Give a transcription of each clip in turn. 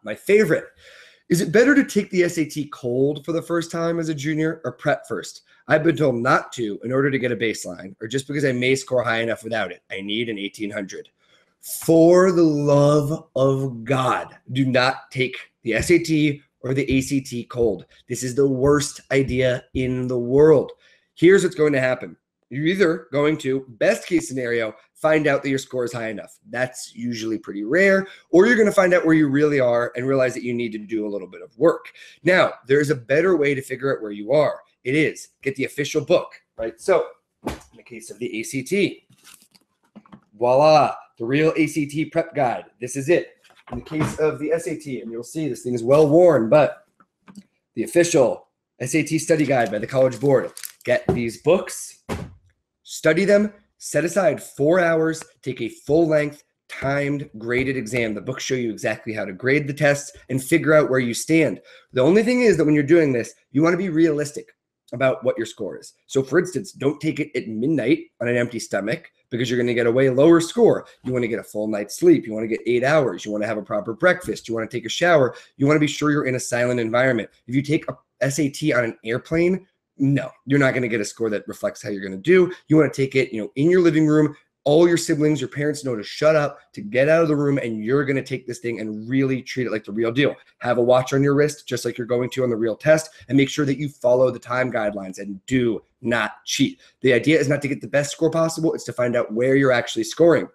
My favorite. Is it better to take the SAT cold for the first time as a junior or prep first? I've been told not to in order to get a baseline, or just because I may score high enough without it. I need an 1800. For the love of God, do not take the SAT or the ACT cold. This is the worst idea in the world. Here's what's going to happen. You're either going to, best case scenario, find out that your score is high enough. That's usually pretty rare. Or you're going to find out where you really are and realize that you need to do a little bit of work. Now, there's a better way to figure out where you are. It is get the official book, right? So in the case of the ACT, voila, the real ACT prep guide. This is it. In the case of the SAT, and you'll see this thing is well worn, but the official SAT study guide by the College Board. Get these books, study them, set aside 4 hours, take a full-length, timed, graded exam. The books show you exactly how to grade the tests and figure out where you stand. The only thing is that when you're doing this, you want to be realistic about what your score is. So for instance, don't take it at midnight on an empty stomach because you're going to get a way lower score. You want to get a full night's sleep. You want to get 8 hours. You want to have a proper breakfast. You want to take a shower. You want to be sure you're in a silent environment. If you take a SAT on an airplane, no, you're not going to get a score that reflects how you're going to do. You want to take it, in your living room. All your siblings, your parents know to shut up, to get out of the room, and you're going to take this thing and really treat it like the real deal. Have a watch on your wrist, just like you're going to on the real test, and make sure that you follow the time guidelines and do not cheat. The idea is not to get the best score possible. It's to find out where you're actually scoring.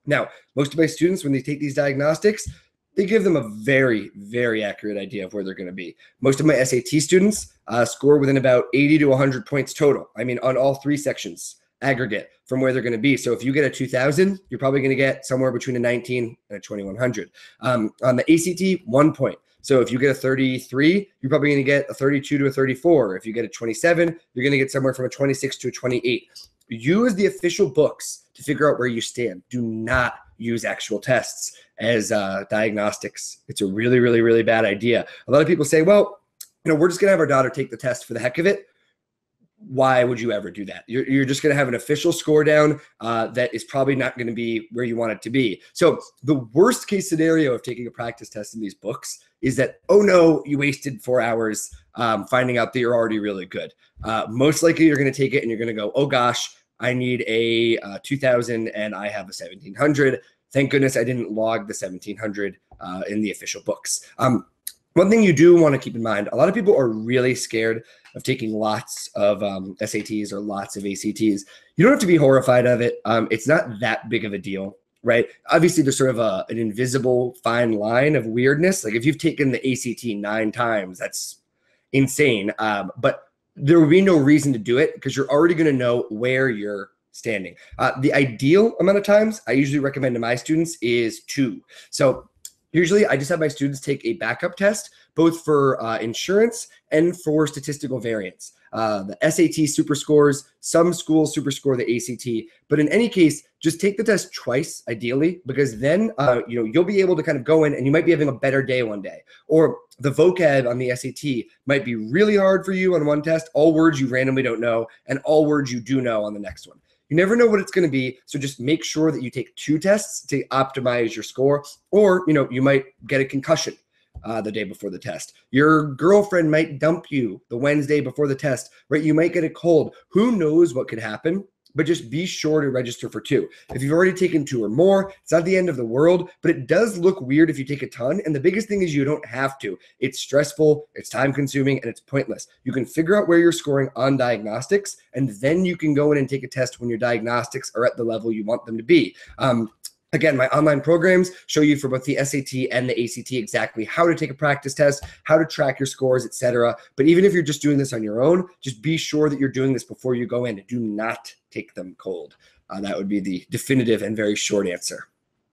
Now, most of my students, when they take these diagnostics, they give them a very, very accurate idea of where they're going to be. Most of my SAT students score within about 80 to 100 points total. I mean, on all 3 sections aggregate from where they're going to be. So if you get a 2000, you're probably going to get somewhere between a 19 and a 2100. On the ACT, 1 point. So if you get a 33, you're probably going to get a 32 to a 34. If you get a 27, you're going to get somewhere from a 26 to a 28. Use the official books to figure out where you stand. Do not use actual tests as diagnostics. It's a really, really, really bad idea. A lot of people say, well, we're just going to have our daughter take the test for the heck of it. Why would you ever do that? You're just going to have an official score down that is probably not going to be where you want it to be. So the worst case scenario of taking a practice test in these books is that, oh no, you wasted 4 hours finding out that you're already really good. Most likely you're going to take it and you're going to go, oh gosh, I need a 2000 and I have a 1700. Thank goodness I didn't log the 1700 in the official books. One thing you do want to keep in mind, a lot of people are really scared of taking lots of SATs or lots of ACTs. You don't have to be horrified of it. It's not that big of a deal, right? Obviously, there's sort of an invisible fine line of weirdness. Like if you've taken the ACT 9 times, that's insane. But there would be no reason to do it because you're already going to know where you're standing. The ideal amount of times I usually recommend to my students is 2. So usually I just have my students take a backup test, both for insurance and for statistical variance. The SAT super scores, some schools super score the ACT, but in any case, just take the test twice, ideally, because then you'll be able to kind of go in and you might be having a better day one day. Or the vocab on the SAT might be really hard for you on one test, all words you randomly don't know, and all words you do know on the next one. You never know what it's going to be, so just make sure that you take 2 tests to optimize your score, or you might get a concussion the day before the test. Your girlfriend might dump you the Wednesday before the test, right? You might get a cold. Who knows what could happen? But just be sure to register for 2. If you've already taken 2 or more, it's not the end of the world, but it does look weird if you take a ton. And the biggest thing is you don't have to. It's stressful, it's time consuming, and it's pointless. You can figure out where you're scoring on diagnostics, and then you can go in and take a test when your diagnostics are at the level you want them to be. Again, my online programs show you for both the SAT and the ACT exactly how to take a practice test, how to track your scores, etc. But even if you're just doing this on your own, just be sure that you're doing this before you go in. Do not take them cold. That would be the definitive and very short answer.